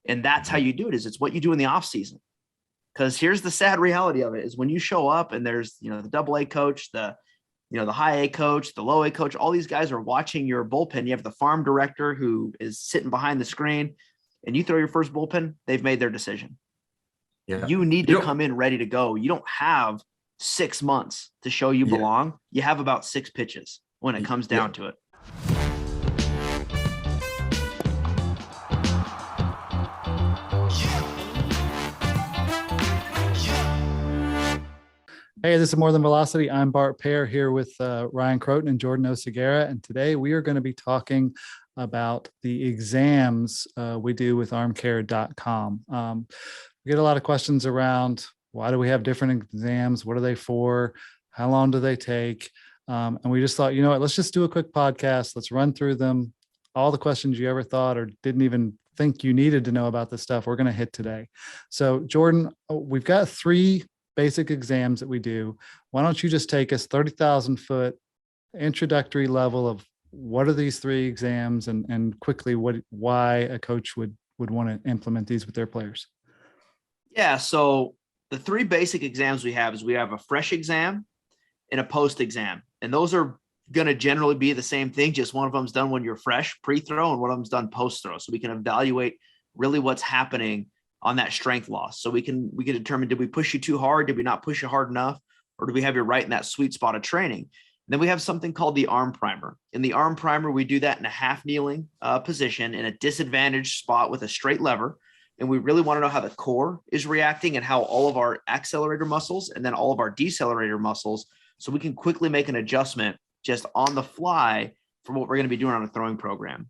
And that's how you do it, is it's what you do in the off season. Because here's the sad reality of it is when you show up and there's, the double A coach, the high A coach, the low A coach, all these guys are watching your bullpen. You have the farm director who is sitting behind the screen, and you throw your first bullpen, they've made their decision. Yeah. You need to come in ready to go. You don't have 6 months to show you belong. You have about 6 pitches when it comes down to it. Hey, this is More Than Velocity. I'm Bart Pear here with Ryan Croton and Jordan Oseguera. And today we are going to be talking about the exams we do with ArmCare.com. We get a lot of questions around why do we have different exams? What are they for? How long do they take? And we just thought, let's just do a quick podcast. Let's run through them. All the questions you ever thought or didn't even think you needed to know about this stuff, we're going to hit today. So Jordan, we've got 3 basic exams that we do. Why don't you just take us 30,000 foot introductory level of what are these 3 exams and quickly why a coach would want to implement these with their players? Yeah. So the 3 basic exams we have is we have a fresh exam and a post exam. And those are going to generally be the same thing. Just one of them's done when you're fresh pre-throw and one of them's done post-throw. So we can evaluate really what's happening on that strength loss. So we can determine, did we push you too hard? Did we not push you hard enough? Or do we have you right in that sweet spot of training? And then we have something called the arm primer. In the arm primer, we do that in a half kneeling position in a disadvantaged spot with a straight lever. And we really want to know how the core is reacting and how all of our accelerator muscles and then all of our decelerator muscles, so we can quickly make an adjustment just on the fly for what we're going to be doing on a throwing program.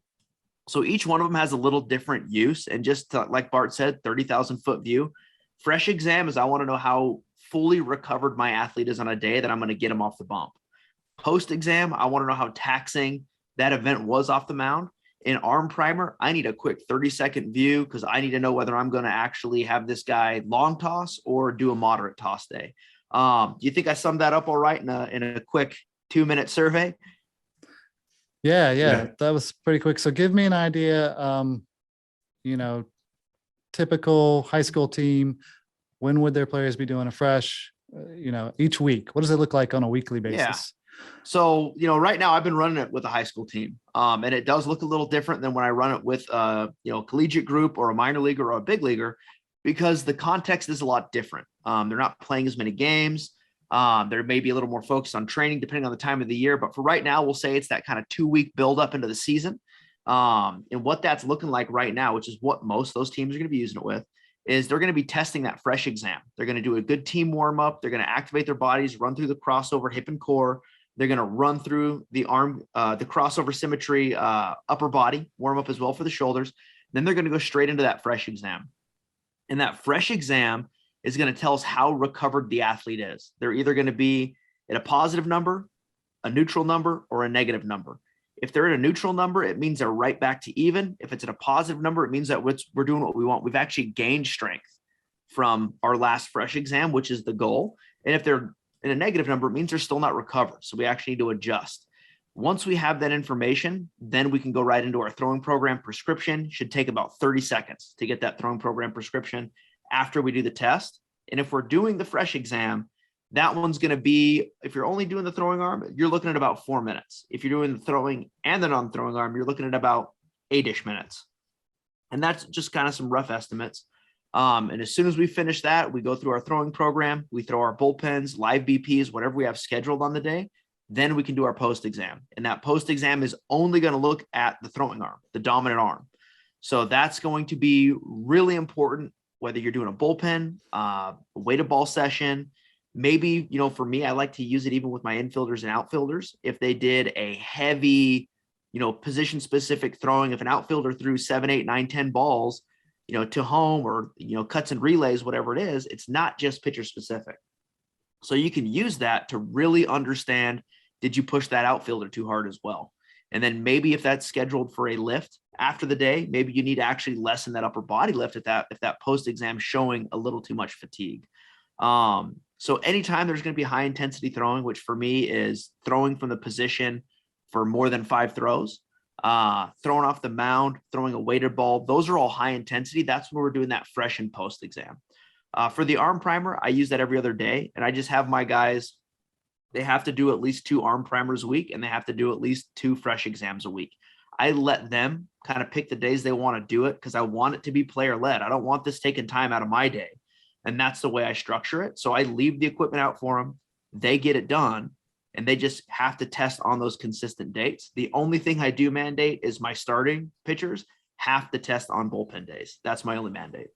So each one of them has a little different use. And just like Bart said, 30,000 foot view. Fresh exam is I want to know how fully recovered my athlete is on a day that I'm going to get him off the bump. Post exam, I want to know how taxing that event was off the mound. In arm primer, I need a quick 30-second view because I need to know whether I'm going to actually have this guy long toss or do a moderate toss day. Do you think I summed that up all right in a quick 2-minute survey? Yeah, that was pretty quick. So give me an idea, typical high school team, when would their players be doing a fresh, each week? What does it look like on a weekly basis? Yeah. So, right now I've been running it with a high school team, and it does look a little different than when I run it with a collegiate group or a minor leaguer or a big leaguer, because the context is a lot different. They're not playing as many games. There may be a little more focus on training depending on the time of the year, but for right now, we'll say it's that kind of 2-week buildup into the season. And what that's looking like right now, which is what most of those teams are going to be using it with, is they're going to be testing that fresh exam. They're going to do a good team warm up. They're going to activate their bodies, run through the crossover hip and core. They're going to run through the arm, the crossover symmetry, upper body, warm up as well for the shoulders. Then they're going to go straight into that fresh exam. And that fresh exam is going to tell us how recovered the athlete is. They're either going to be at a positive number, a neutral number, or a negative number. If they're at a neutral number, it means they're right back to even. If it's at a positive number, it means that we're doing what we want. We've actually gained strength from our last fresh exam, which is the goal. And if they're in a negative number, it means they're still not recovered. So we actually need to adjust. Once we have that information, then we can go right into our throwing program prescription. Should take about 30 seconds to get that throwing program prescription after we do the test. And if we're doing the fresh exam, that one's going to be, if you're only doing the throwing arm, you're looking at about 4 minutes. If you're doing the throwing and the non-throwing arm, you're looking at about 8-ish minutes. And that's just kind of some rough estimates. And as soon as we finish that, we go through our throwing program, we throw our bullpens, live BPs, whatever we have scheduled on the day, then we can do our post exam. And that post exam is only going to look at the throwing arm, the dominant arm. So that's going to be really important, whether you're doing a bullpen, weighted ball session. Maybe, for me, I like to use it even with my infielders and outfielders. If they did a heavy, position specific throwing, if an outfielder threw 7, 8, 9, 10 balls, to home or, cuts and relays, whatever it is, it's not just pitcher specific. So you can use that to really understand, did you push that outfielder too hard as well? And then maybe if that's scheduled for a lift after the day, maybe you need to actually lessen that upper body lift if that post exam showing a little too much fatigue. So anytime there's going to be high intensity throwing, which for me is throwing from the position for more than 5 throws, throwing off the mound, throwing a weighted ball. Those are all high intensity. That's when we're doing that fresh and post exam. For the arm primer, I use that every other day, and I just have my guys, they have to do at least 2 arm primers a week, and they have to do at least 2 fresh exams a week. I let them kind of pick the days they want to do it because I want it to be player led. I don't want this taking time out of my day. And that's the way I structure it. So I leave the equipment out for them. They get it done, and they just have to test on those consistent dates. The only thing I do mandate is my starting pitchers have to test on bullpen days. That's my only mandate.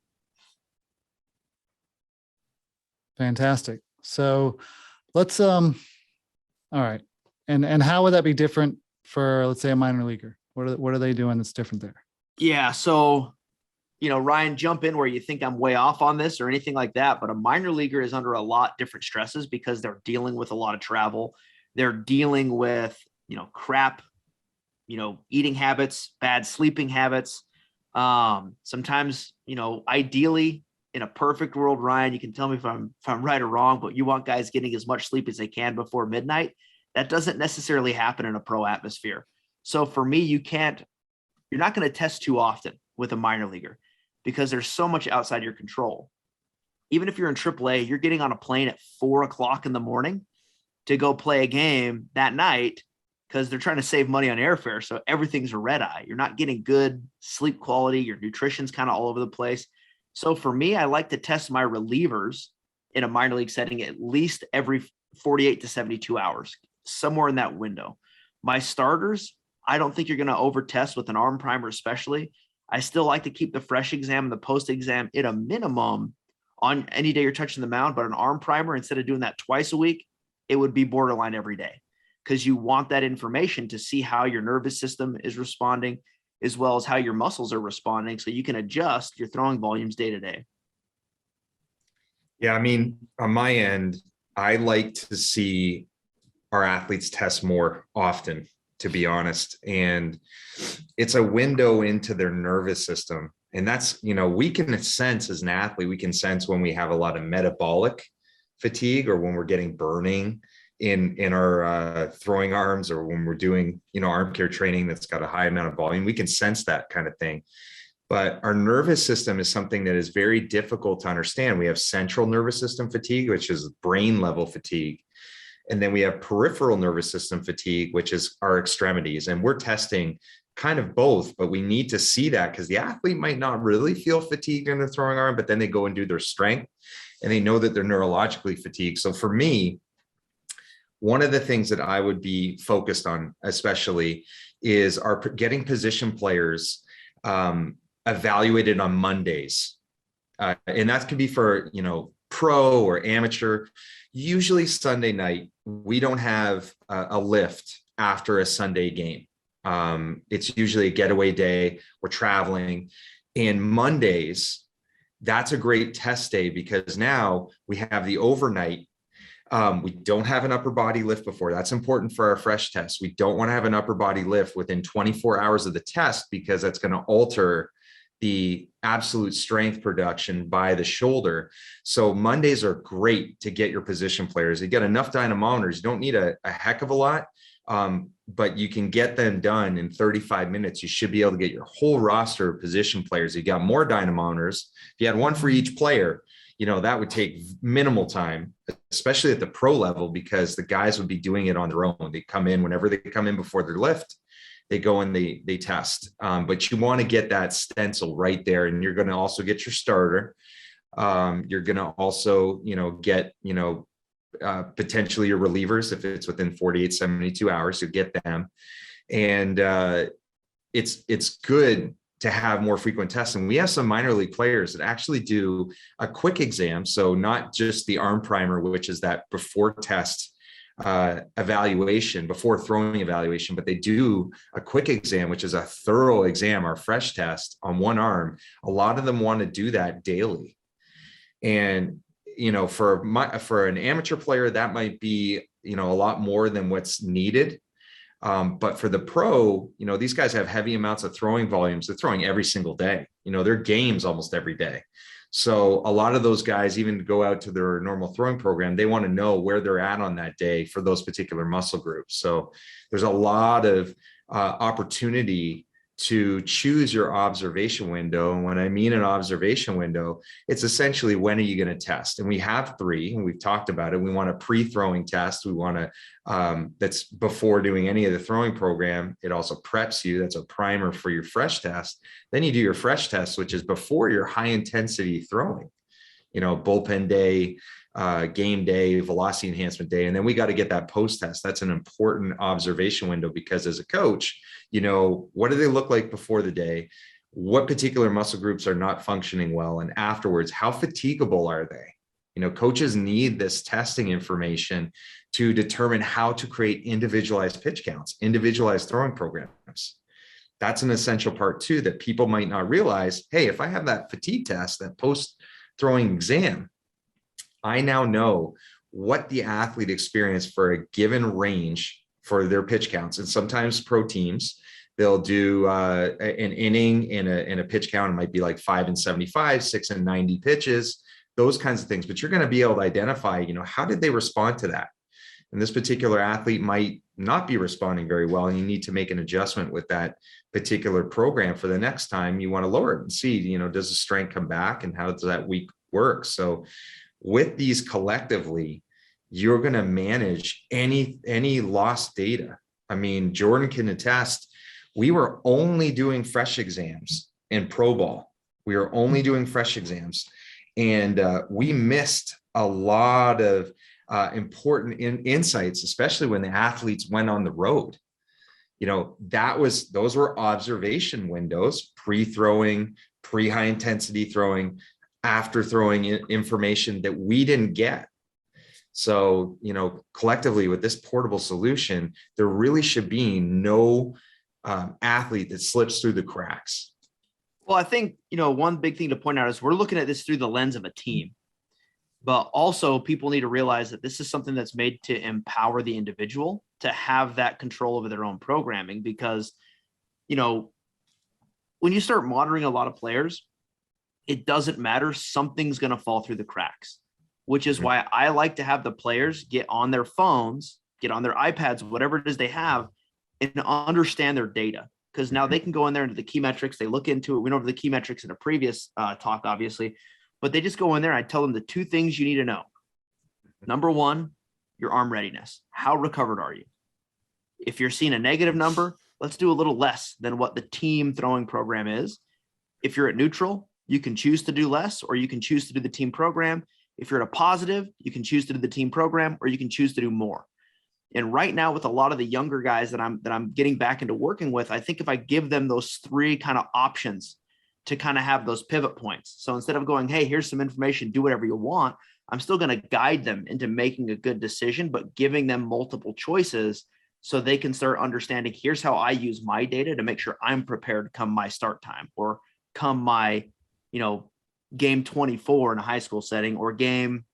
Fantastic. So let's all right. And how would that be different for, let's say, a minor leaguer? What are they doing that's different there? Yeah. So, Ryan, jump in where you think I'm way off on this or anything like that. But a minor leaguer is under a lot different stresses because they're dealing with a lot of travel. They're dealing with, crap, eating habits, bad sleeping habits. Sometimes, ideally in a perfect world, Ryan, you can tell me if I'm right or wrong, but you want guys getting as much sleep as they can before midnight. That doesn't necessarily happen in a pro atmosphere. So for me, you're not going to test too often with a minor leaguer because there's so much outside your control. Even if you're in AAA, you're getting on a plane at 4:00 in the morning to go play a game that night because they're trying to save money on airfare. So everything's a red eye. You're not getting good sleep quality. Your nutrition's kind of all over the place. So for me, I like to test my relievers in a minor league setting at least every 48 to 72 hours, somewhere in that window. My starters, I don't think you're going to over test with an arm primer, especially. I still like to keep the fresh exam and the post exam at a minimum on any day you're touching the mound, but an arm primer, instead of doing that twice a week, it would be borderline every day because you want that information to see how your nervous system is responding as well as how your muscles are responding so you can adjust your throwing volumes day to day. Yeah, I mean, on my end, I like to see our athletes test more often, to be honest. And it's a window into their nervous system. And that's, we can sense as an athlete, we can sense when we have a lot of metabolic fatigue or when we're getting burning in our throwing arms, or when we're doing, arm care training that's got a high amount of volume. We can sense that kind of thing. But our nervous system is something that is very difficult to understand. We have central nervous system fatigue, which is brain level fatigue. And then we have peripheral nervous system fatigue, which is our extremities. And we're testing kind of both, but we need to see that because the athlete might not really feel fatigued in their throwing arm, but then they go and do their strength and they know that they're neurologically fatigued. So for me, one of the things that I would be focused on, especially, is getting position players evaluated on Mondays. And that could be for, pro or amateur. Usually Sunday night, we don't have a lift after a Sunday game. It's usually a getaway day. We're traveling. And Mondays, that's a great test day because now we have the overnight. We don't have an upper body lift before. That's important for our fresh test. We don't want to have an upper body lift within 24 hours of the test because that's going to alter the absolute strength production by the shoulder. So Mondays are great to get your position players. You get enough dynamometers. You don't need a heck of a lot, but you can get them done in 35 minutes. You should be able to get your whole roster of position players. You got more dynamometers. If you had one for each player, that would take minimal time, especially at the pro level, because the guys would be doing it on their own. They come in whenever they come in before their lift. They go and they test, but you want to get that stencil right there. And you're going to also get your starter. You're going to also, get, potentially your relievers. If it's within 48, 72 hours, you get them. And it's good to have more frequent testing. We have some minor league players that actually do a quick exam. So not just the arm primer, which is that before test evaluation, before throwing evaluation, but they do a quick exam, which is a thorough exam, our fresh test on one arm. A lot of them want to do that daily. And, for an amateur player, that might be, a lot more than what's needed. But for the pro, these guys have heavy amounts of throwing volumes. They're throwing every single day. They're games almost every day. So a lot of those guys, even go out to their normal throwing program, they want to know where they're at on that day for those particular muscle groups. So there's a lot of opportunity to choose your observation window. And when I mean an observation window, it's essentially, when are you going to test? And we have 3, and we've talked about it. We want a pre-throwing test. We want to, that's before doing any of the throwing program. It also preps you. That's a primer for your fresh test. Then you do your fresh test, which is before your high intensity throwing, bullpen day, game day, velocity enhancement day. And then we got to get that post test. That's an important observation window, because as a coach, what do they look like before the day? What particular muscle groups are not functioning well? And afterwards, how fatigable are they? Coaches need this testing information to determine how to create individualized pitch counts, individualized throwing programs. That's an essential part too, that people might not realize. Hey, if I have that fatigue test, that post throwing exam, I now know what the athlete experienced for a given range for their pitch counts. And sometimes pro teams, they'll do an inning in a pitch count. It might be like 5 and 75, 6 and 90 pitches, those kinds of things. But you're going to be able to identify, how did they respond to that? And this particular athlete might not be responding very well, and you need to make an adjustment with that particular program for the next time you want to lower it and see, does the strength come back and how does that week work? So with these collectively, you're going to manage any lost data. I mean, Jordan can attest, we were only doing fresh exams in pro ball. We were only doing fresh exams, and we missed a lot of important insights, especially when the athletes went on the road. Those were observation windows, pre-throwing, pre-high intensity throwing, after throwing information that we didn't get. So, collectively with this portable solution, there really should be no athlete that slips through the cracks. Well, I think, one big thing to point out is we're looking at this through the lens of a team, but also people need to realize that this is something that's made to empower the individual to have that control over their own programming. Because, when you start monitoring a lot of players, it doesn't matter. Something's going to fall through the cracks, which is why I like to have the players get on their phones, get on their iPads, whatever it is they have, and understand their data. Because now they can go in there into the key metrics. They look into it. We know the key metrics in a previous talk, obviously, but they just go in there. I tell them the 2 things you need to know. Number 1, your arm readiness. How recovered are you? If you're seeing a negative number, let's do a little less than what the team throwing program is. If you're at neutral, you can choose to do less, or you can choose to do the team program. If you're at a positive, you can choose to do the team program, or you can choose to do more. And right now, with a lot of the younger guys that I'm getting back into working with, I think if I give them those 3 kind of options to kind of have those pivot points. So instead of going, hey, here's some information, do whatever you want, I'm still going to guide them into making a good decision, but giving them multiple choices so they can start understanding, here's how I use my data to make sure I'm prepared come my start time, or come my, game 24 in a high school setting, or game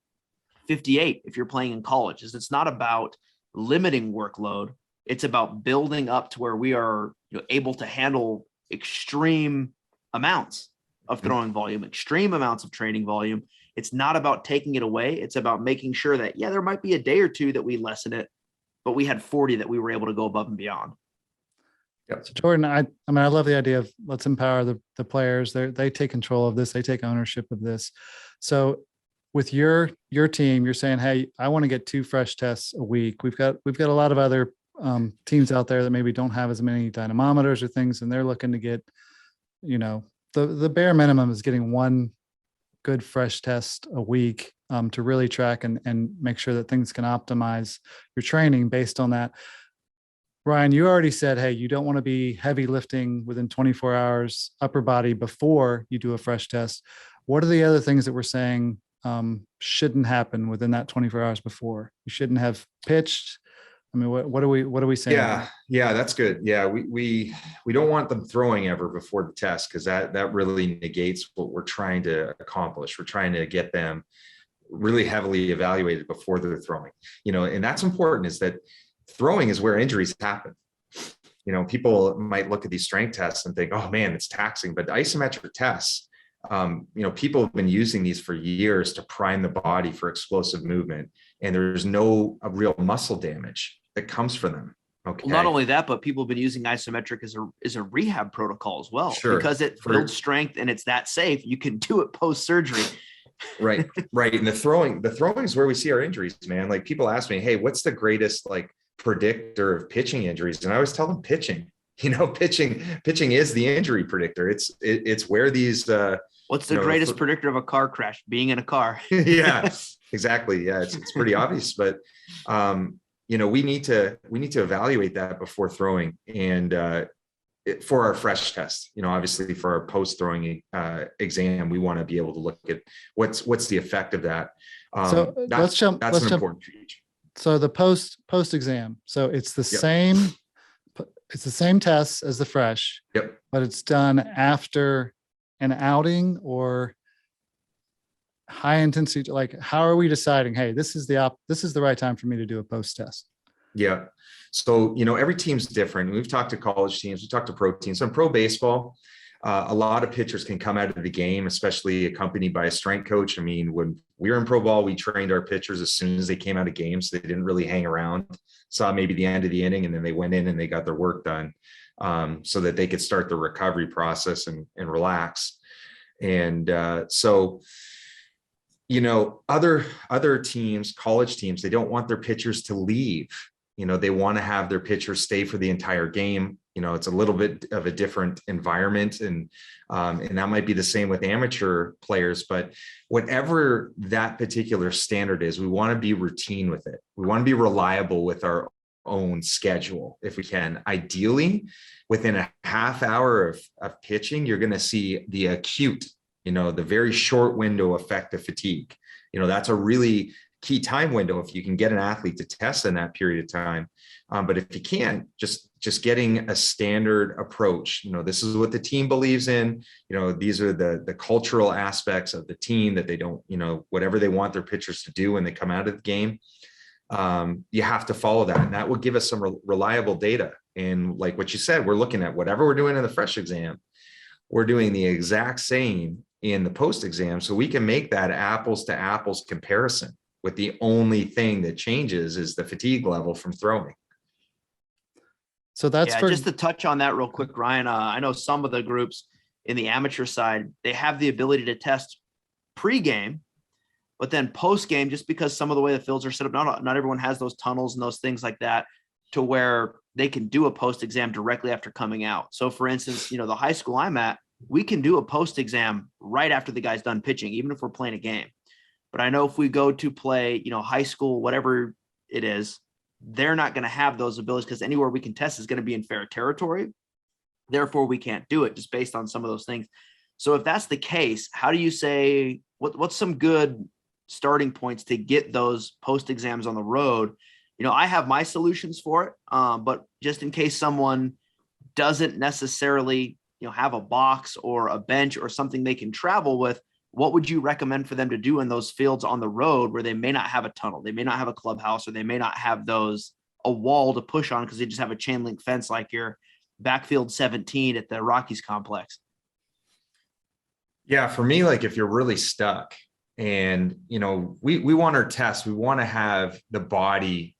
58 if you're playing in college. It's not about limiting workload. It's about building up to where we are able to handle extreme amounts of throwing volume, extreme amounts of training volume. It's not about taking it away. It's about making sure that, there might be a day or 2 that we lessen it, but we had 40 that we were able to go above and beyond. So Jordan, I love the idea of let's empower the players. They take control of this. They take ownership of this. So with your team, you're saying, hey, I want to get 2 fresh tests a week. We've got a lot of other teams out there that maybe don't have as many dynamometers or things, and they're looking to get, the bare minimum is getting 1 good fresh test a week to really track and make sure that things can optimize your training based on that. Ryan, you already said, hey, you don't want to be heavy lifting within 24 hours upper body before you do a fresh test. What are the other things that we're saying shouldn't happen within that 24 hours before? You shouldn't have pitched. I mean, what are we saying? Yeah, that's good. Yeah, we don't want them throwing ever before the test, because that really negates what we're trying to accomplish. We're trying to get them really heavily evaluated before they're throwing. And that's important, is that throwing is where injuries happen. People might look at these strength tests and think, oh man, it's taxing, but isometric tests, people have been using these for years to prime the body for explosive movement, and there's no real muscle damage that comes from them. Okay. Well, not only that, but people have been using isometric as a rehab protocol as well, Sure. because it builds strength and it's that safe. You can do it post surgery. Right. And the throwing is where we see our injuries, man. Like people ask me, hey, what's the greatest like predictor of pitching injuries? And I always tell them pitching. Pitching is the injury predictor. It's where these what's the greatest predictor of a car crash? Being in a car. Yeah, exactly. Yeah, it's pretty obvious, but we need to evaluate that before throwing, and for our fresh test. Obviously for our post throwing exam, we want to be able to look at what's the effect of that. So let's jump. Important feature. So the post exam. So it's the same. It's the same test as the fresh. Yep. But it's done after an outing or high intensity. Like, how are we deciding, hey, this is the right time for me to do a post test? Yeah. So, every team's different. We've talked to college teams, we talked to pro teams. So in pro baseball, a lot of pitchers can come out of the game, especially accompanied by a strength coach. I mean, when we were in pro ball, we trained our pitchers as soon as they came out of games. They didn't really hang around, saw maybe the end of the inning, and then they went in and they got their work done, so that they could start the recovery process and relax. And so, other teams, college teams, they don't want their pitchers to leave. They want to have their pitchers stay for the entire game. It's a little bit of a different environment, and that might be the same with amateur players, but whatever that particular standard is, we want to be routine with it. We want to be reliable with our own schedule if we can. Ideally, within a half hour of pitching, you're going to see the acute, the very short window effect of fatigue. That's a really key time window if you can get an athlete to test in that period of time. But if you can't, just getting a standard approach. This is what the team believes in. These are the cultural aspects of the team that they don't, whatever they want their pitchers to do when they come out of the game. You have to follow that, and that will give us some reliable data. And like what you said, we're looking at whatever we're doing in the fresh exam, we're doing the exact same in the post exam, so we can make that apples to apples comparison, with the only thing that changes is the fatigue level from throwing. So that's just to touch on that real quick, Ryan. I know some of the groups in the amateur side, they have the ability to test pre-game, but then post-game, just because some of the way the fields are set up, not everyone has those tunnels and those things like that, to where they can do a post-exam directly after coming out. So for instance, the high school I'm at, we can do a post-exam right after the guy's done pitching, even if we're playing a game. But I know if we go to play, high school, whatever it is, they're not going to have those abilities, because anywhere we can test is going to be in fair territory. Therefore, we can't do it just based on some of those things. So if that's the case, how do you say, what's some good starting points to get those post exams on the road? I have my solutions for it, but just in case someone doesn't necessarily, have a box or a bench or something they can travel with, what would you recommend for them to do in those fields on the road where they may not have a tunnel, they may not have a clubhouse, or they may not have a wall to push on because they just have a chain link fence like your backfield 17 at the Rockies complex? Yeah, for me, like if you're really stuck and, we want our tests, we want to have the body,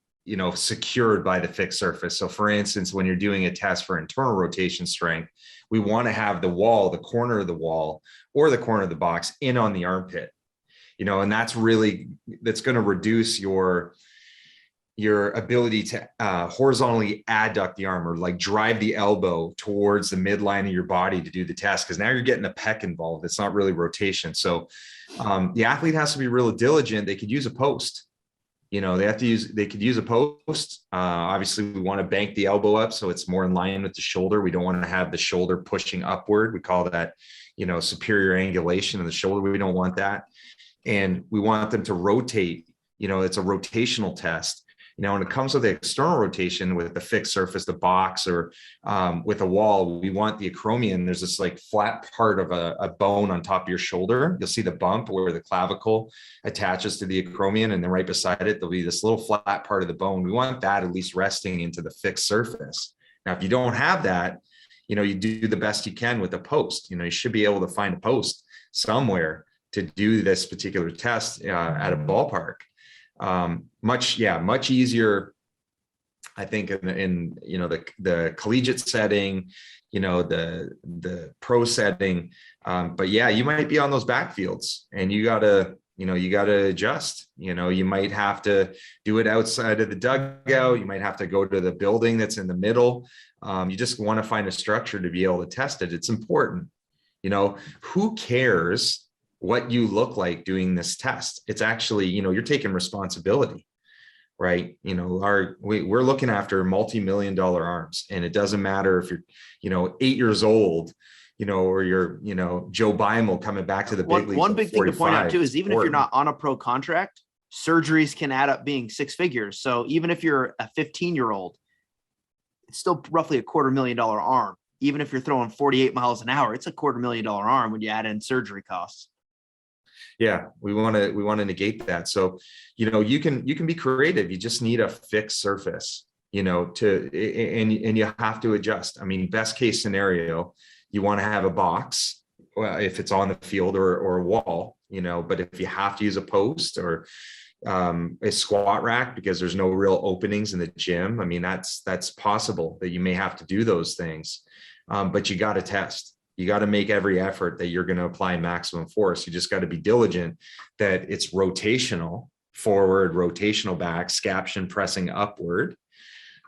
secured by the fixed surface. So for instance, when you're doing a test for internal rotation strength, we want to have the wall, the corner of the wall or the corner of the box in on the armpit, and that's going to reduce your ability to horizontally adduct the arm, or like drive the elbow towards the midline of your body to do the test. Cause now you're getting the pec involved. It's not really rotation. So the athlete has to be really diligent. They could use a post. They could use a post. Obviously we want to bank the elbow up so it's more in line with the shoulder. We don't want to have the shoulder pushing upward. We call that, superior angulation of the shoulder. We don't want that. And we want them to rotate, it's a rotational test. When it comes to the external rotation with the fixed surface, the box, or with a wall, we want the acromion. There's this like flat part of a bone on top of your shoulder. You'll see the bump where the clavicle attaches to the acromion, and then right beside it, there'll be this little flat part of the bone. We want that at least resting into the fixed surface. Now, if you don't have that, you do the best you can with a post. You should be able to find a post somewhere to do this particular test at a ballpark. Much easier I think in the collegiate setting, the pro setting. But yeah, you might be on those backfields and you gotta adjust. You might have to do it outside of the dugout. You might have to go to the building that's in the middle. You just want to find a structure to be able to test it. It's important. Who cares what you look like doing this test? It's actually, you're taking responsibility. Right. We're looking after multi-million-dollar arms, and it doesn't matter if you're, 8 years old, or you're, Joe Bimel coming back to the big leagues. One big thing to point out too is even if you're not on a pro contract, surgeries can add up being six figures. So even if you're a 15-year-old, it's still roughly a $250,000 arm. Even if you're throwing 48 miles an hour, it's a $250,000 arm when you add in surgery costs. Yeah, we want to negate that. So, you can be creative. You just need a fixed surface, and you have to adjust. I mean, best case scenario, you want to have a box, well, if it's on the field or a wall, but if you have to use a post or a squat rack because there's no real openings in the gym, I mean, that's possible that you may have to do those things. But you got to test. You got to make every effort that you're going to apply maximum force. You just got to be diligent that it's rotational forward, rotational back, scaption pressing upward.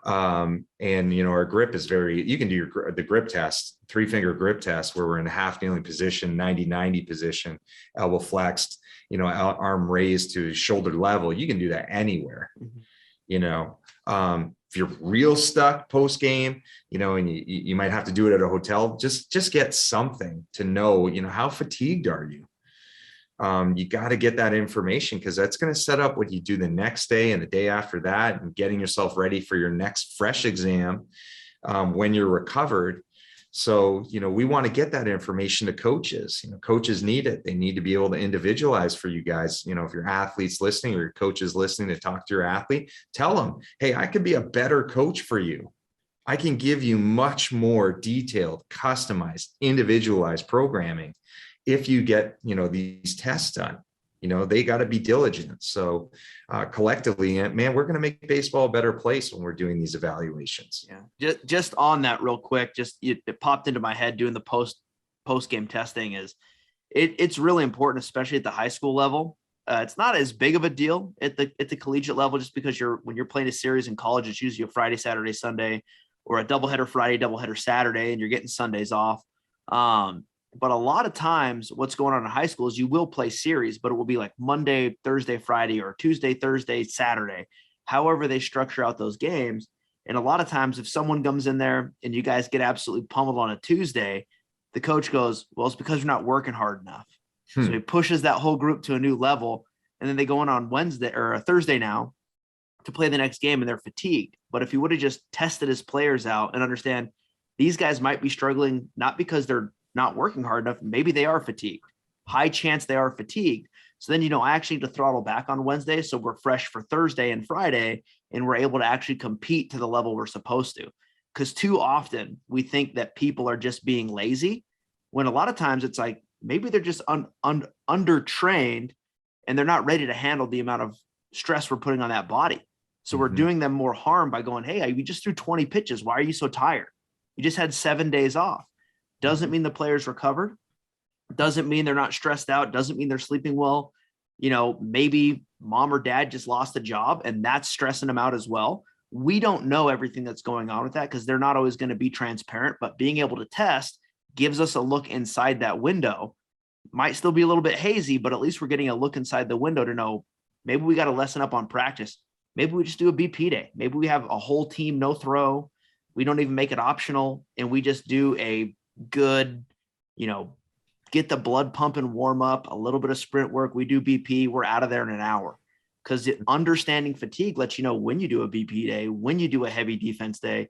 Our grip is you can do the grip test, 3-finger grip test, where we're in a half kneeling position, 90-90 position, elbow flexed, arm raised to shoulder level. You can do that anywhere, if you're real stuck post game, and you might have to do it at a hotel, just get something to know, how fatigued are you? You got to get that information because that's going to set up what you do the next day and the day after that, and getting yourself ready for your next fresh exam when you're recovered. So, we want to get that information to coaches. Coaches need it. They need to be able to individualize for you guys. If your athlete's listening or your coach is listening to talk to your athlete, tell them, hey, I could be a better coach for you. I can give you much more detailed, customized, individualized programming if you get, these tests done. They got to be diligent. So collectively, man, we're going to make baseball a better place when we're doing these evaluations. Yeah. Just on that real quick, it popped into my head doing the post game testing is it's really important, especially at the high school level. It's not as big of a deal at the collegiate level, just because when you're playing a series in college, it's usually a Friday, Saturday, Sunday, or a doubleheader Friday, doubleheader Saturday, and you're getting Sundays off. But a lot of times what's going on in high school is you will play series, but it will be like Monday, Thursday, Friday, or Tuesday, Thursday, Saturday, however they structure out those games. And a lot of times if someone comes in there and you guys get absolutely pummeled on a Tuesday, the coach goes, well, it's because you're not working hard enough. So he pushes that whole group to a new level. And then they go in on Wednesday or a Thursday now to play the next game and they're fatigued. But if he would have just tested his players out and understand these guys might be struggling, not because they're not working hard enough, maybe they are fatigued. High chance they are fatigued. So then, I actually need to throttle back on Wednesday. So we're fresh for Thursday and Friday, and we're able to actually compete to the level we're supposed to. Because too often we think that people are just being lazy, when a lot of times it's like, maybe they're just undertrained and they're not ready to handle the amount of stress we're putting on that body. So we're doing them more harm by going, hey, you just threw 20 pitches. Why are you so tired? You just had 7 days off. Doesn't mean the player's recovered. Doesn't mean they're not stressed out. Doesn't mean they're sleeping well. Maybe mom or dad just lost a job and that's stressing them out as well. We don't know everything that's going on with that because they're not always going to be transparent, but being able to test gives us a look inside that window. Might still be a little bit hazy, but at least we're getting a look inside the window to know maybe we got to lessen up on practice. Maybe we just do a BP day. Maybe we have a whole team, no throw. We don't even make it optional. And we just do a good, get the blood pumping, warm up, a little bit of sprint work. We do BP. We're out of there in an hour. Because understanding fatigue lets you know when you do a BP day, when you do a heavy defense day.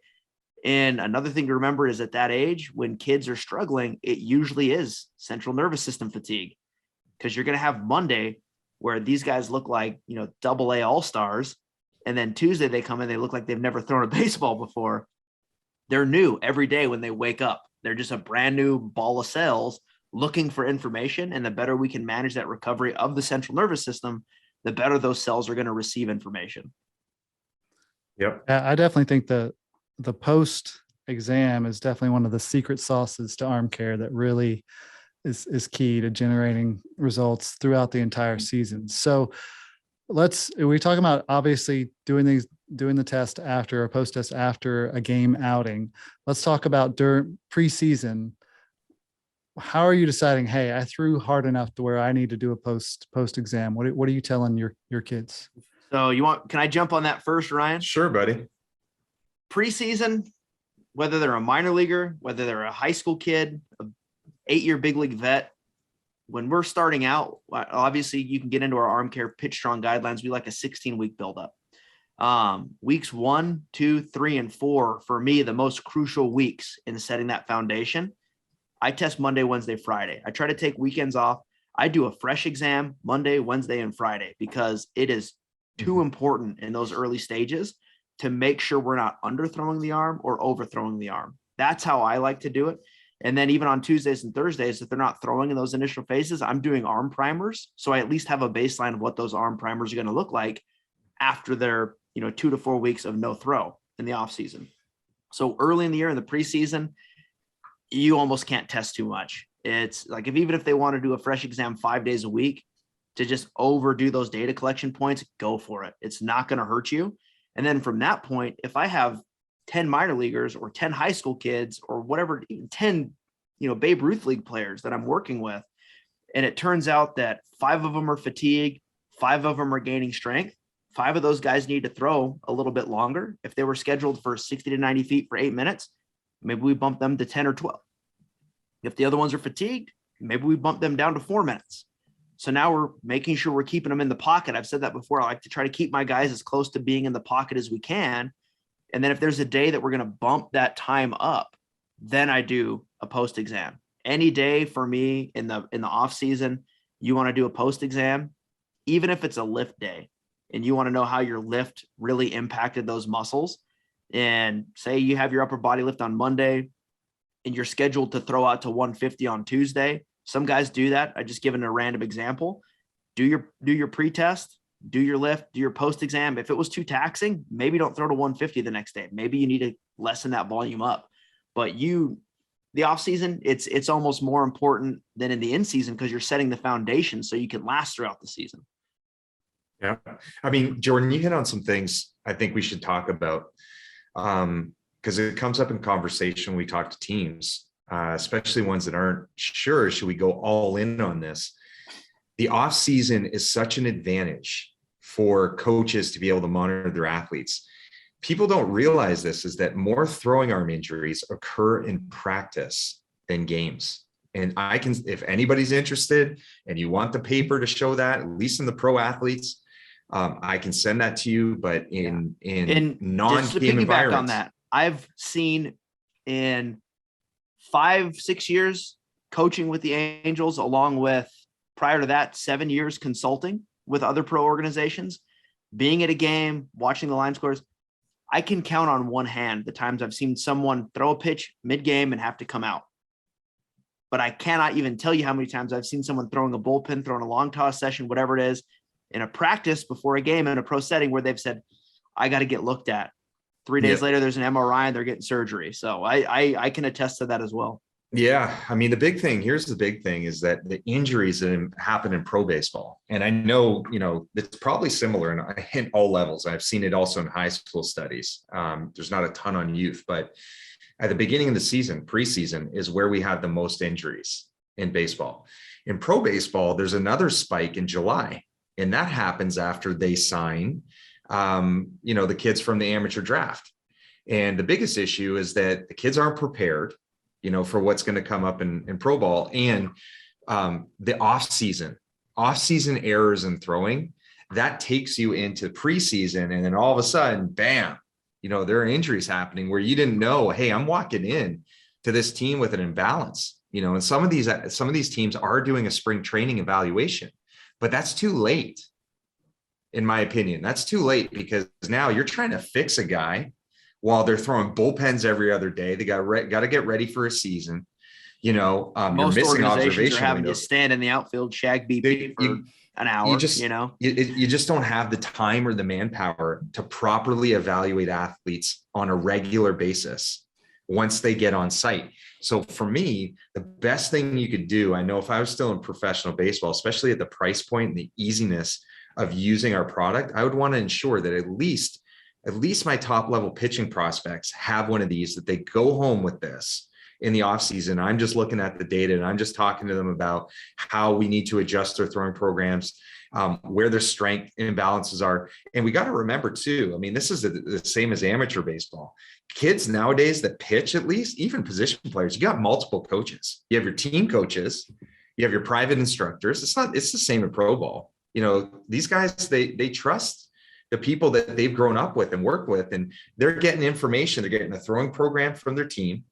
And another thing to remember is at that age, when kids are struggling, it usually is central nervous system fatigue. Because you're going to have Monday where these guys look like, AA all-stars. And then Tuesday they come in, they look like they've never thrown a baseball before. They're new every day when they wake up. They're just a brand new ball of cells looking for information. And the better we can manage that recovery of the central nervous system, the better those cells are going to receive information. Yep. I definitely think the post exam is definitely one of the secret sauces to ArmCare that really is key to generating results throughout the entire season. So we're talking about obviously doing the test after, a post test after a game outing. Let's talk about during preseason. How are you deciding, hey, I threw hard enough to where I need to do a post exam? What are you telling your kids? So can I jump on that first, Ryan? Sure, buddy. Preseason, whether they're a minor leaguer, whether they're a high school kid, a 8-year big league vet, when we're starting out, obviously you can get into our ArmCare Pitch Strong guidelines. We like a 16-week buildup. Weeks 1, 2, 3, and 4, for me, the most crucial weeks in setting that foundation. I test Monday, Wednesday, Friday. I try to take weekends off. I do a fresh exam Monday, Wednesday, and Friday because it is too important in those early stages to make sure we're not underthrowing the arm or overthrowing the arm. That's how I like to do it. And then even on Tuesdays and Thursdays, if they're not throwing in those initial phases, I'm doing arm primers. So I at least have a baseline of what those arm primers are going to look like after their 2 to 4 weeks of no throw in the off season. So early in the year, in the preseason, you almost can't test too much. It's like even if they want to do a fresh exam 5 days a week to just overdo those data collection points, go for it. It's not going to hurt you. And then from that point, if I have 10 minor leaguers or 10 high school kids or whatever, even 10, Babe Ruth League players that I'm working with, and it turns out that 5 of them are fatigued, 5 of them are gaining strength, 5 of those guys need to throw a little bit longer. If they were scheduled for 60 to 90 feet for 8 minutes, maybe we bump them to 10 or 12. If the other ones are fatigued, maybe we bump them down to 4 minutes. So now we're making sure we're keeping them in the pocket. I've said that before. I like to try to keep my guys as close to being in the pocket as we can. And then if there's a day that we're going to bump that time up, then I do a post exam. Any day for me in the off season, you want to do a post exam, even if it's a lift day and you want to know how your lift really impacted those muscles. And say you have your upper body lift on Monday and you're scheduled to throw out to 150 on Tuesday. Some guys do that. I just given a random example. Do your pre-test, do your lift, do your post-exam. If it was too taxing, maybe don't throw to 150 the next day. Maybe you need to lessen that volume up. But the off season, it's almost more important than in the in season because you're setting the foundation so you can last throughout the season. Yeah. I mean, Jordan, you hit on some things I think we should talk about because it comes up in conversation. We talk to teams, especially ones that aren't sure, should we go all in on this? The off season is such an advantage for coaches to be able to monitor their athletes. People don't realize this, is that more throwing arm injuries occur in practice than games. And if anybody's interested and you want the paper to show that, at least in the pro athletes, I can send that to you. But in non-game environments, on that, I've seen in 5-6 years coaching with the Angels, along with prior to that 7 years consulting with other pro organizations, being at a game, watching the line scores, I can count on one hand the times I've seen someone throw a pitch mid-game and have to come out. But I cannot even tell you how many times I've seen someone throwing a bullpen, throwing a long toss session, whatever it is, in a practice before a game in a pro setting where they've said, I got to get looked at. 3 days later, there's an MRI and they're getting surgery. So I can attest to that as well. Yeah. I mean, here's the big thing is that the injuries that happen in pro baseball. And I know, it's probably similar in all levels. I've seen it also in high school studies. There's not a ton on youth, but at the beginning of the season, preseason is where we have the most injuries in baseball. In pro baseball, there's another spike in July, and that happens after they sign, the kids from the amateur draft. And the biggest issue is that the kids aren't prepared, for what's going to come up in pro ball, and the off season errors in throwing that takes you into preseason. And then all of a sudden, bam, there are injuries happening where you didn't know, hey, I'm walking in to this team with an imbalance, and some of these teams are doing a spring training evaluation, but that's too late. In my opinion, that's too late because now you're trying to fix a guy while they're throwing bullpens every other day. They got to get ready for a season. you're Most missing organizations are observation having to windows. stand in the outfield, shag BP for an hour, you just don't have the time or the manpower to properly evaluate athletes on a regular basis once they get on site. So for me, the best thing you could do, I know if I was still in professional baseball, especially at the price point and the easiness of using our product, I would want to ensure that at least my top level pitching prospects have one of these, that they go home with this in the off season. I'm just looking at the data and I'm just talking to them about how we need to adjust their throwing programs, where their strength imbalances are. And we got to remember too, I mean, this is the same as amateur baseball. Kids nowadays that pitch, at least even position players, you got multiple coaches. You have your team coaches, you have your private instructors. It's the same in pro ball. These guys, they trust the people that they've grown up with and worked with, and they're getting information. They're getting a throwing program from their team.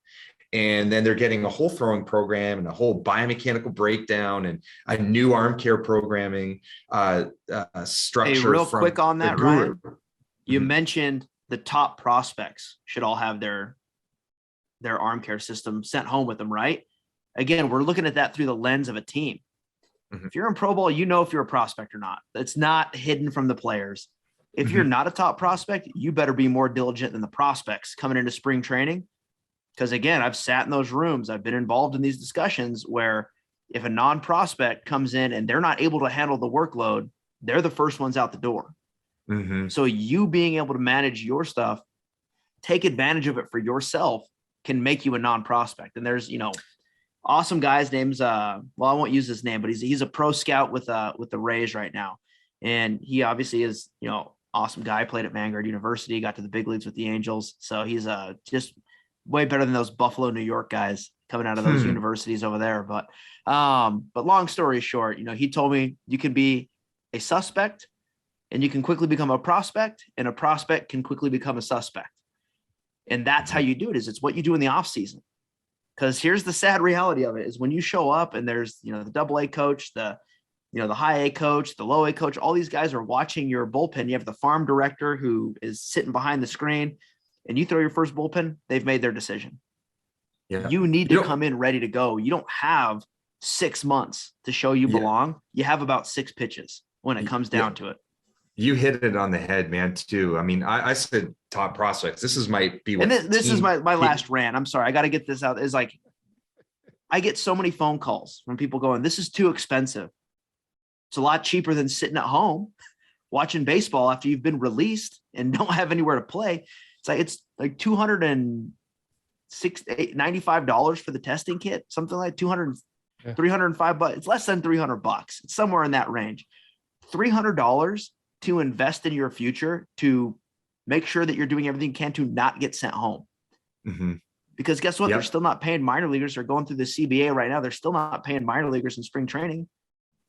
And then they're getting a whole throwing program and a whole biomechanical breakdown and a new ArmCare programming structure. Hey, real quick on that, Ryan, you Mm-hmm. mentioned the top prospects should all have their ArmCare system sent home with them, right? Again, we're looking at that through the lens of a team. Mm-hmm. If you're in pro ball, if you're a prospect or not. It's not hidden from the players. If you're not a top prospect, you better be more diligent than the prospects coming into spring training. Because again, I've sat in those rooms. I've been involved in these discussions where if a non-prospect comes in and they're not able to handle the workload, they're the first ones out the door. Mm-hmm. So you being able to manage your stuff, take advantage of it for yourself, can make you a non-prospect. And there's, awesome guys names, I won't use his name, but he's a pro scout with the Rays right now. And he obviously is, awesome guy, played at Vanguard University, got to the big leagues with the Angels. So he's just way better than those Buffalo, New York guys coming out of those universities over there. But long story short, he told me you can be a suspect and you can quickly become a prospect, and a prospect can quickly become a suspect. And that's how you do it. It's what you do in the off season. Because here's the sad reality of it is when you show up and there's, the AA coach, the high A coach, the low A coach, all these guys are watching your bullpen. You have the farm director who is sitting behind the screen, and you throw your first bullpen, they've made their decision. Yeah. You need to come in ready to go. You don't have 6 months to show you belong. You have about 6 pitches when it comes down to it. You hit it on the head, man, too. I mean, I said top prospects. This is this is my last rant. I'm sorry. I got to get this out. Is like, I get so many phone calls from people going, this is too expensive. It's a lot cheaper than sitting at home watching baseball after you've been released and don't have anywhere to play. It's like $295 for the testing kit, something like $305. It's less than $300. It's somewhere in that range. $300 to invest in your future, to make sure that you're doing everything you can to not get sent home. Mm-hmm. Because guess what? They're still not paying minor leaguers. They're going through the CBA right now. They're still not paying minor leaguers in spring training.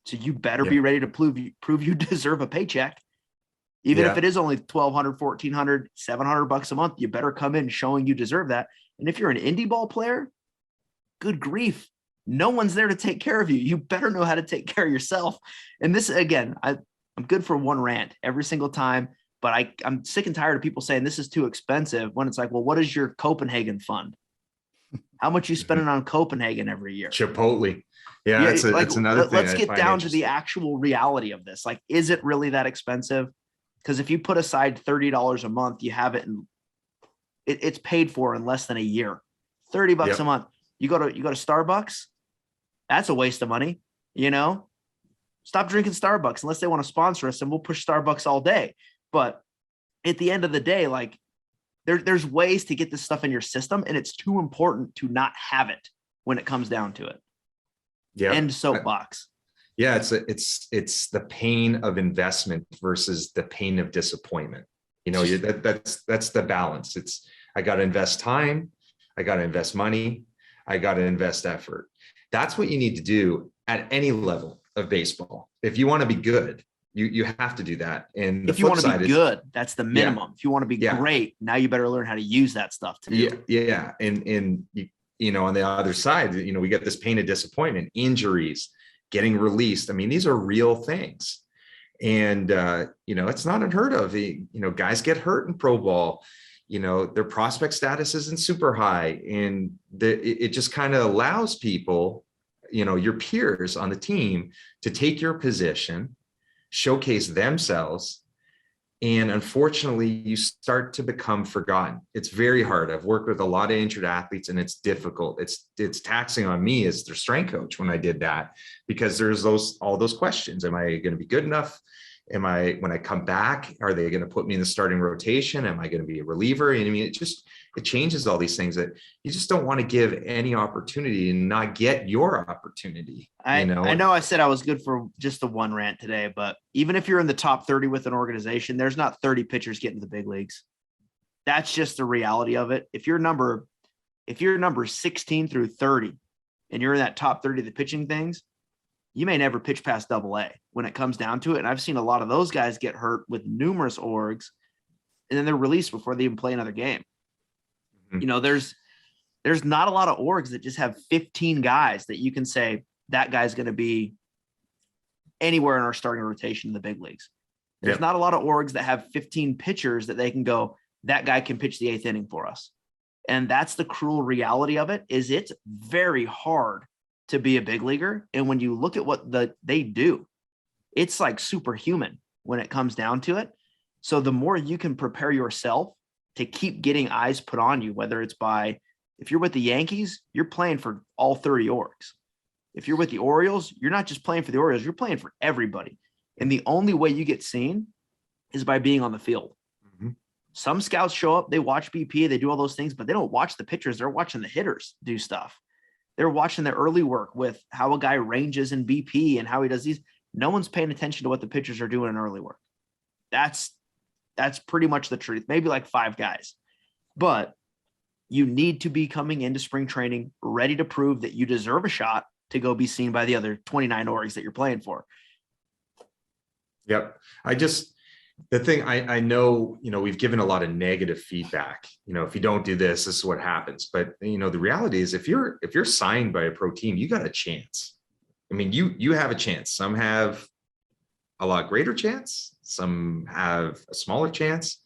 So you better be ready to prove you deserve a paycheck. Even if it is only $1,200, $1,400, $700 a month, you better come in showing you deserve that. And if you're an indie ball player, good grief, no one's there to take care of you. You better know how to take care of yourself. And this, again, I'm good for one rant every single time, but I'm sick and tired of people saying this is too expensive when it's like, well, what is your Copenhagen fund? How much you spending on Copenhagen every year? Chipotle. Yeah, it's another thing. Let's get down to the actual reality of this. Like, is it really that expensive? Because if you put aside $30 a month, you have it, and it's paid for in less than a year. $30 a month. You go to Starbucks. That's a waste of money. Stop drinking Starbucks unless they want to sponsor us, and we'll push Starbucks all day. But at the end of the day, like there's ways to get this stuff in your system, and it's too important to not have it when it comes down to it. Yeah. End soapbox. Yeah, it's the pain of investment versus the pain of disappointment. That's the balance. I got to invest time, I got to invest money, I got to invest effort. That's what you need to do at any level of baseball. If you want to be good, you have to do that. And if you want to be good, that's the minimum. Yeah. If you want to be great, now you better learn how to use that stuff too. Yeah. And on the other side, we get this pain of disappointment, injuries, getting released. I mean, these are real things. And, it's not unheard of. Guys get hurt in pro ball. their prospect status isn't super high, and it just kind of allows people, your peers on the team, to take your position, showcase themselves. And unfortunately, you start to become forgotten. It's very hard. I've worked with a lot of injured athletes, and it's difficult. It's taxing on me as their strength coach when I did that, because there's all those questions. Am I going to be good enough? When I come back, are they going to put me in the starting rotation? Am I going to be a reliever? And I mean, it changes all these things that you just don't want to give any opportunity and not get your opportunity. I know I said I was good for just the one rant today, but even if you're in the top 30 with an organization, there's not 30 pitchers getting to the big leagues. That's just the reality of it. If you're number 16 through 30 and you're in that top 30 of the pitching things, you may never pitch past AA when it comes down to it. And I've seen a lot of those guys get hurt with numerous orgs, and then they're released before they even play another game. Mm-hmm. There's not a lot of orgs that just have 15 guys that you can say that guy's going to be anywhere in our starting rotation in the big leagues. There's not a lot of orgs that have 15 pitchers that they can go, that guy can pitch the 8th inning for us. And that's the cruel reality of it, is it's very hard to be a big leaguer. And when you look at what they do, it's like superhuman when it comes down to it. So the more you can prepare yourself to keep getting eyes put on you, whether it's if you're with the Yankees, you're playing for all 30 orgs. If you're with the Orioles, you're not just playing for the Orioles, you're playing for everybody. And the only way you get seen is by being on the field. Mm-hmm. Some scouts show up, they watch BP, they do all those things, but they don't watch the pitchers. They're watching the hitters do stuff. They're watching the early work with how a guy ranges in BP and how he does these. No one's paying attention to what the pitchers are doing in early work. That's pretty much the truth. Maybe like 5 guys, but you need to be coming into spring training ready to prove that you deserve a shot to go be seen by the other 29 orgs that you're playing for. Yep. I know, we've given a lot of negative feedback. If you don't do this, this is what happens. But, the reality is if you're signed by a pro team, you got a chance. I mean, you have a chance. Some have a lot greater chance. Some have a smaller chance.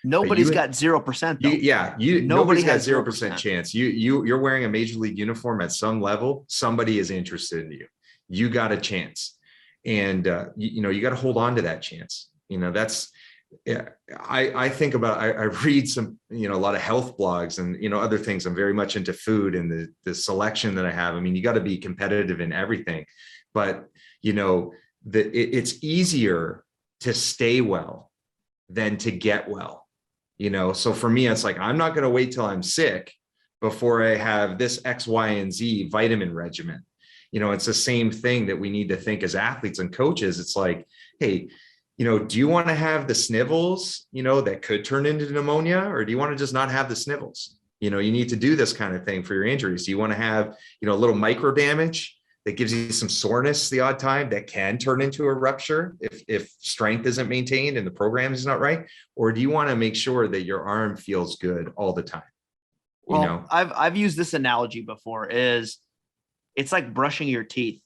Nobody's got 0%. Though. Nobody's got 0% chance. You're wearing a major league uniform at some level. Somebody is interested in you. You got a chance. And, you got to hold on to that chance. I think about, I read some, a lot of health blogs and, other things. I'm very much into food and the selection that I have. I mean, you got to be competitive in everything, but, it's easier to stay well than to get well, So for me, it's like, I'm not going to wait till I'm sick before I have this X, Y, and Z vitamin regimen. It's the same thing that we need to think as athletes and coaches. It's like, hey, do you want to have the snivels, that could turn into pneumonia, or do you want to just not have the snivels? You need to do this kind of thing for your injuries. Do you want to have, a little micro damage that gives you some soreness the odd time that can turn into a rupture if strength isn't maintained and the program is not right? Or do you want to make sure that your arm feels good all the time? Well, I've used this analogy before, it's like brushing your teeth.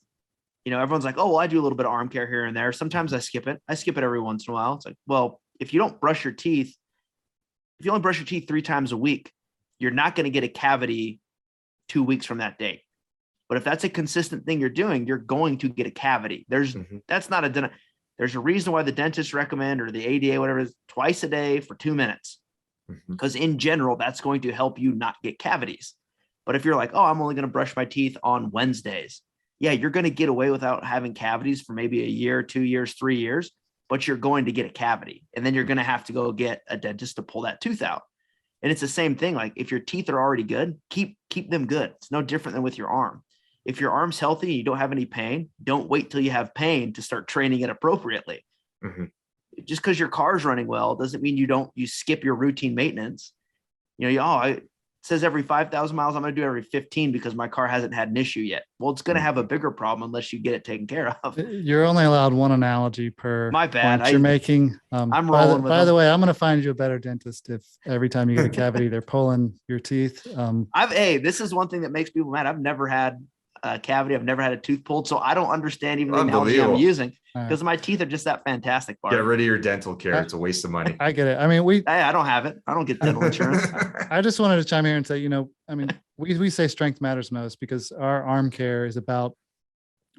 Everyone's like, oh, well, I do a little bit of arm care here and there. Sometimes I skip it. I skip it every once in a while. It's like, well, if you don't brush your teeth, if you only brush your teeth 3 times a week, you're not going to get a cavity 2 weeks from that date. But if that's a consistent thing you're doing, you're going to get a cavity. There's a reason why the dentists recommend, or the ADA, whatever it is, twice a day for 2 minutes. Because in general, that's going to help you not get cavities. But if you're like, oh, I'm only going to brush my teeth on Wednesdays, yeah, you're going to get away without having cavities for maybe a year, 2 years, 3 years, but you're going to get a cavity. And then you're going to have to go get a dentist to pull that tooth out. And it's the same thing. Like if your teeth are already good, keep them good. It's no different than with your arm. If your arm's healthy and you don't have any pain, don't wait till you have pain to start training it appropriately. Mm-hmm. Just because your car's running well doesn't mean you skip your routine maintenance. It says every 5,000 miles, I'm going to do every 15 because my car hasn't had an issue yet. Well, it's going to have a bigger problem unless you get it taken care of. You're only allowed one analogy per My bad. point you're making. I'm rolling with By them. the way, I'm going to find you a better dentist if every time you get a cavity, they're pulling your teeth. This is one thing that makes people mad. I've never had cavity. I've never had a tooth pulled. So I don't understand even the analogy I'm Unbelievable. using because my teeth are just that fantastic, Bart. Get rid of your dental care. It's a waste of money. I get it. I mean, Hey, I don't have it. I don't get dental insurance. I just wanted to chime here and say, I mean, we say strength matters most because our arm care is about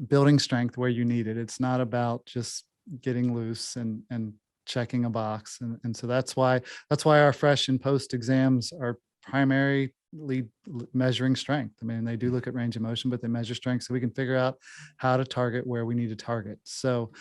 building strength where you need it. It's not about just getting loose and checking a box. And so that's why our fresh and post exams are primarily measuring strength. I mean, they do look at range of motion, but they measure strength so we can figure out how to target where we need to target. So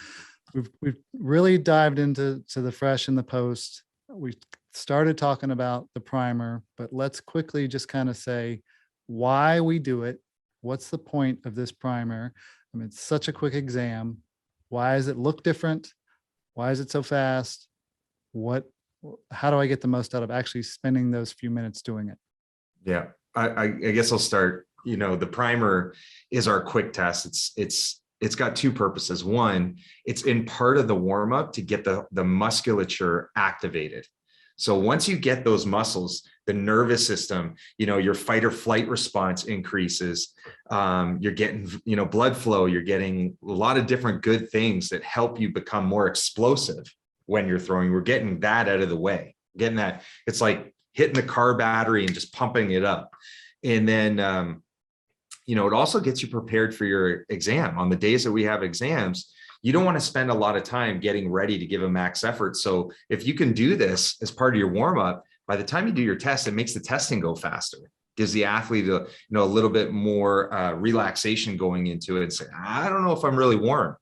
we've really dived into the fresh and the post. We started talking about the primer, but let's quickly just kind of say why we do it. What's the point of this primer? I mean, it's such a quick exam. Why does it look different? Why is it so fast? How do I get the most out of actually spending those few minutes doing it? Yeah, I guess I'll start. The primer is our quick test. It's got two purposes. One, it's in part of the warm up to get the musculature activated. So once you get those muscles, the nervous system, your fight or flight response increases. You're getting, blood flow. You're getting a lot of different good things that help you become more explosive when you're throwing. We're getting that out of the way. Getting that. It's like hitting the car battery and just pumping it up. And then, it also gets you prepared for your exam. On the days that we have exams, you don't want to spend a lot of time getting ready to give a max effort. So if you can do this as part of your warm up, by the time you do your test, it makes the testing go faster. Gives the athlete a little bit more relaxation going into it and say, I don't know if I'm really warm.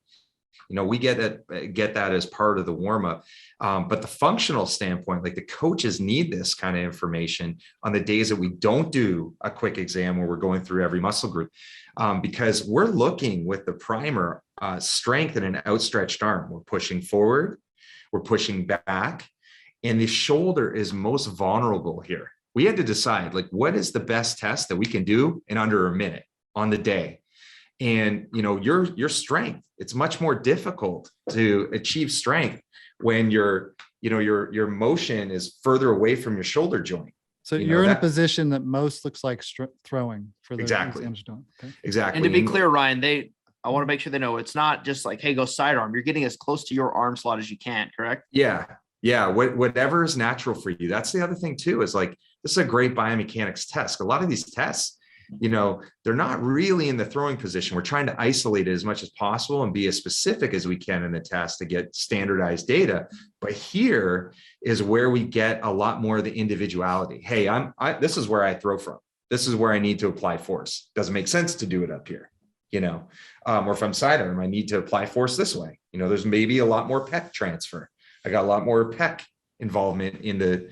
We get that as part of the warm up. But the functional standpoint, like the coaches need this kind of information on the days that we don't do a quick exam where we're going through every muscle group, because we're looking with the primer strength in an outstretched arm. We're pushing forward, we're pushing back, and the shoulder is most vulnerable here. We had to decide, what is the best test that we can do in under a minute on the day? And, your strength, it's much more difficult to achieve strength when your motion is further away from your shoulder joint. So you're in a position that most looks like throwing for the exactly. exams doing. Okay. Exactly. And to be clear, Ryan, I want to make sure they know it's not just like, hey, go sidearm. You're getting as close to your arm slot as you can, correct? Yeah. Yeah. Whatever is natural for you. That's the other thing too, is this is a great biomechanics test. A lot of these tests, they're not really in the throwing position. We're trying to isolate it as much as possible and be as specific as we can in the test to get standardized data. But here is where we get a lot more of the individuality. Hey, this is where I throw from. This is where I need to apply force. Doesn't make sense to do it up here, or if I'm sidearm, I need to apply force this way. There's maybe a lot more pec transfer. I got a lot more pec involvement in the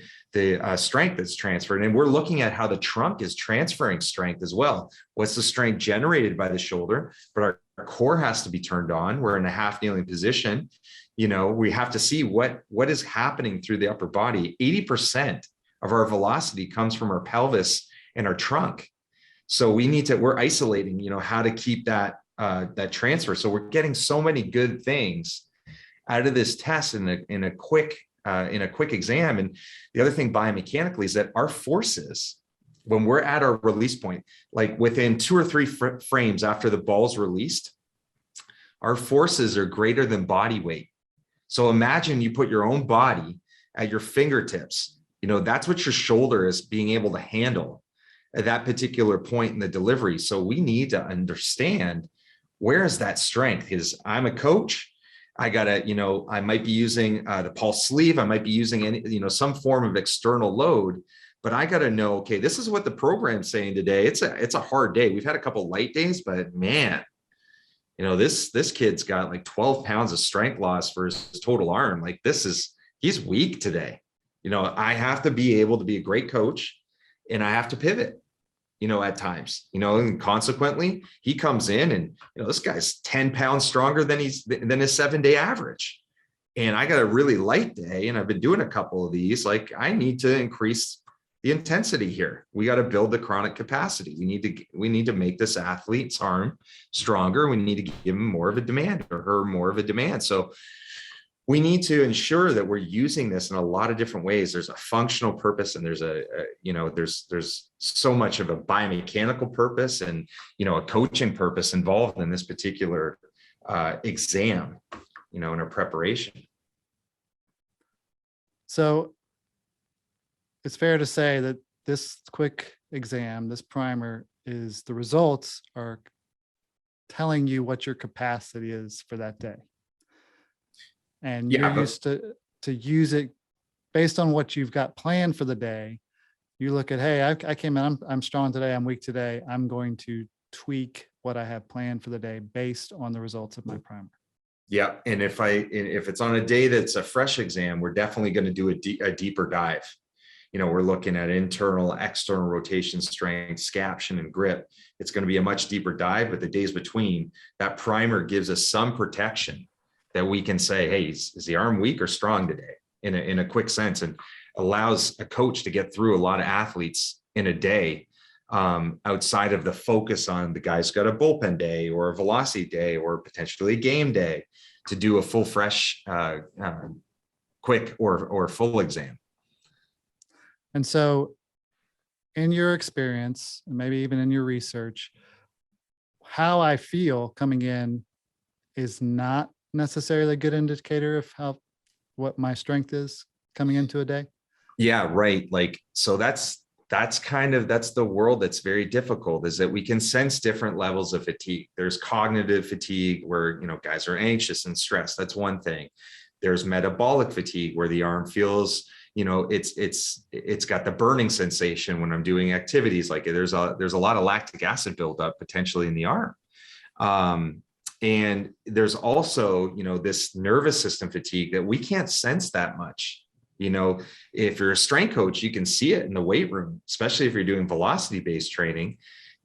strength that's transferred. And we're looking at how the trunk is transferring strength as well. What's the strength generated by the shoulder? But our core has to be turned on. We're in a half kneeling position. We have to see what is happening through the upper body. 80% of our velocity comes from our pelvis and our trunk. So we're isolating, how to keep that transfer. So we're getting so many good things out of this test in a quick exam. And the other thing biomechanically is that our forces, when we're at our release point, like within 2 or 3 frames after the ball's released, our forces are greater than body weight. So imagine you put your own body at your fingertips. That's what your shoulder is being able to handle at that particular point in the delivery. So we need to understand, where is that strength? I'm a coach. I gotta, I might be using the pulse sleeve. I might be using some form of external load, but I gotta know, okay, this is what the program's saying today. It's a hard day. We've had a couple light days, but man, this kid's got like 12 pounds of strength loss for his total arm. He's weak today. I have to be able to be a great coach, and I have to pivot, at times, and consequently he comes in and, this guy's 10 pounds stronger than his 7-day average. And I got a really light day, and I've been doing a couple of these. I need to increase the intensity here. We got to build the chronic capacity. We need to make this athlete's arm stronger. We need to give him more of a demand, or her more of a demand. So we need to ensure that we're using this in a lot of different ways. There's a functional purpose, and there's there's so much of a biomechanical purpose and, a coaching purpose involved in this particular exam, in our preparation. So it's fair to say that this quick exam, this primer, is the results are telling you what your capacity is for that day. And you're used to use it based on what you've got planned for the day. You look at, hey, I came in, I'm strong today, I'm weak today. I'm going to tweak what I have planned for the day based on the results of my primer. Yeah. And if it's on a day that's a fresh exam, we're definitely going to do a deeper dive. We're looking at internal, external rotation strength, scaption, and grip. It's going to be a much deeper dive, but the days between, that primer gives us some protection that we can say, hey, is the arm weak or strong today, in a quick sense, and allows a coach to get through a lot of athletes in a day, outside of the focus on the guy's got a bullpen day or a velocity day or potentially a game day, to do a full, fresh, quick or full exam. And so in your experience, and maybe even in your research, how I feel coming in is not necessarily a good indicator of what my strength is coming into a day. Yeah, right. So that's the world that's very difficult, is that we can sense different levels of fatigue. There's cognitive fatigue where, guys are anxious and stressed. That's one thing. There's metabolic fatigue where the arm feels, it's got the burning sensation when I'm doing activities. Like there's a lot of lactic acid buildup potentially in the arm. And there's also, this nervous system fatigue that we can't sense that much. If you're a strength coach, you can see it in the weight room, especially if you're doing velocity-based training,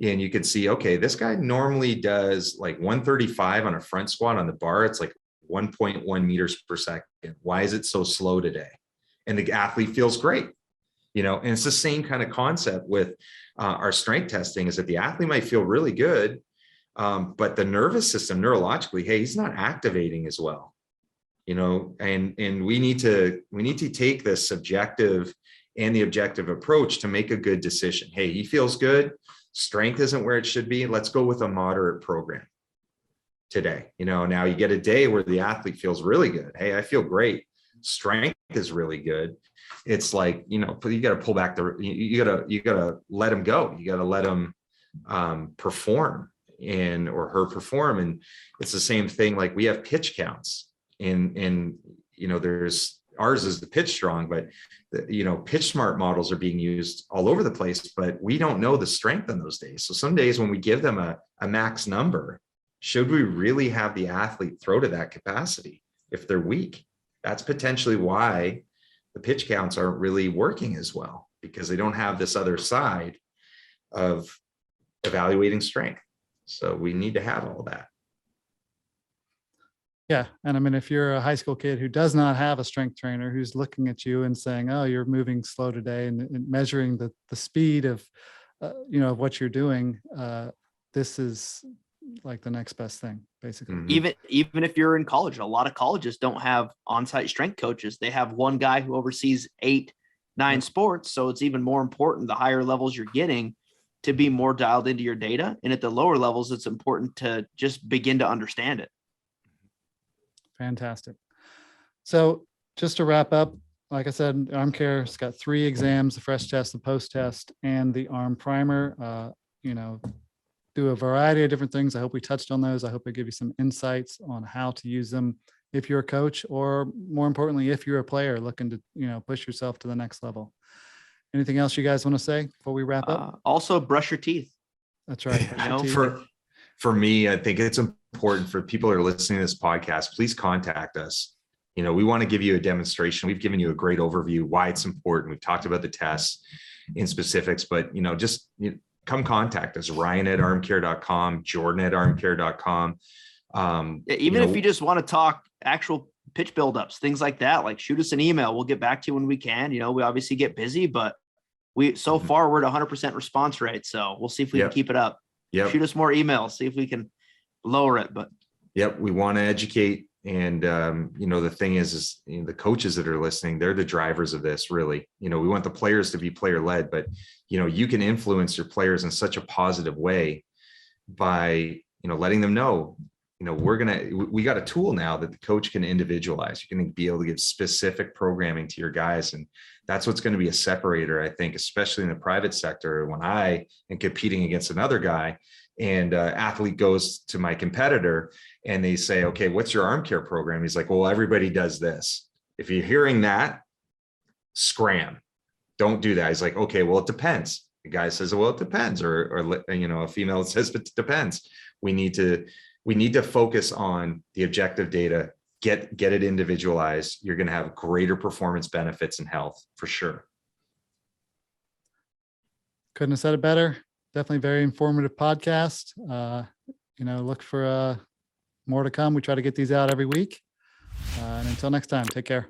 and you can see, okay, this guy normally does like 135 on a front squat on the bar. It's like 1.1 meters per second. Why is it so slow today? And the athlete feels great, and it's the same kind of concept with our strength testing, is that the athlete might feel really good, but the nervous system neurologically, hey, he's not activating as well, and we need to take the subjective and the objective approach to make a good decision. Hey, he feels good. Strength isn't where it should be. Let's go with a moderate program today. Now you get a day where the athlete feels really good. Hey, I feel great. Strength is really good. It's like, you got to pull back you got to let him go. You got to let him perform or her perform. And it's the same thing. Like we have pitch counts and there's, ours is the pitch strong, but pitch smart models are being used all over the place, but we don't know the strength on those days. So some days when we give them a max number, should we really have the athlete throw to that capacity if they're weak? That's potentially why the pitch counts aren't really working as well, because they don't have this other side of evaluating strength. So we need to have all that. Yeah. And I mean, if you're a high school kid who does not have a strength trainer who's looking at you and saying, oh, you're moving slow today, and measuring the speed of, of what you're doing, this is like the next best thing, basically. Mm-hmm. Even if you're in college, a lot of colleges don't have on-site strength coaches. They have one guy who oversees 8-9 sports. So it's even more important, the higher levels you're getting, to be more dialed into your data. And at the lower levels, it's important to just begin to understand it. Fantastic. So just to wrap up, like I said, ArmCare's got 3 exams: the fresh test, the post test, and the arm primer. Do a variety of different things. I hope we touched on those. I hope I give you some insights on how to use them if you're a coach, or more importantly, if you're a player looking to, push yourself to the next level. Anything else you guys want to say before we wrap up? Also, brush your teeth. That's right. For me, I think it's important for people who are listening to this podcast, please contact us. We want to give you a demonstration. We've given you a great overview, why it's important. We've talked about the tests in specifics, but, come contact us, Ryan@armcare.com, Jordan@armcare.com. Even if you just want to talk actual pitch buildups, things like that, like shoot us an email. We'll get back to you when we can. We obviously get busy, but so far we're at 100% response rate. So we'll see if we can keep it up. Shoot us more emails, see if we can lower it. But we want to educate And, the thing is the coaches that are listening, they're the drivers of this, really. We want the players to be player led, but, you can influence your players in such a positive way by, letting them know, we got a tool now that the coach can individualize. You can be able to give specific programming to your guys. And that's what's going to be a separator, I think, especially in the private sector. When I am competing against another guy and athlete goes to my competitor and they say, okay, what's your ArmCare program? He's like, well, everybody does this. If you're hearing that, scram, don't do that. He's like, okay, well, it depends. The guy says, well, it depends. Or a female says, it depends. We need to focus on the objective data, get it individualized. You're going to have greater performance benefits and health for sure. Couldn't have said it better. Definitely very informative podcast. Look for more to come. We try to get these out every week. And until next time, take care.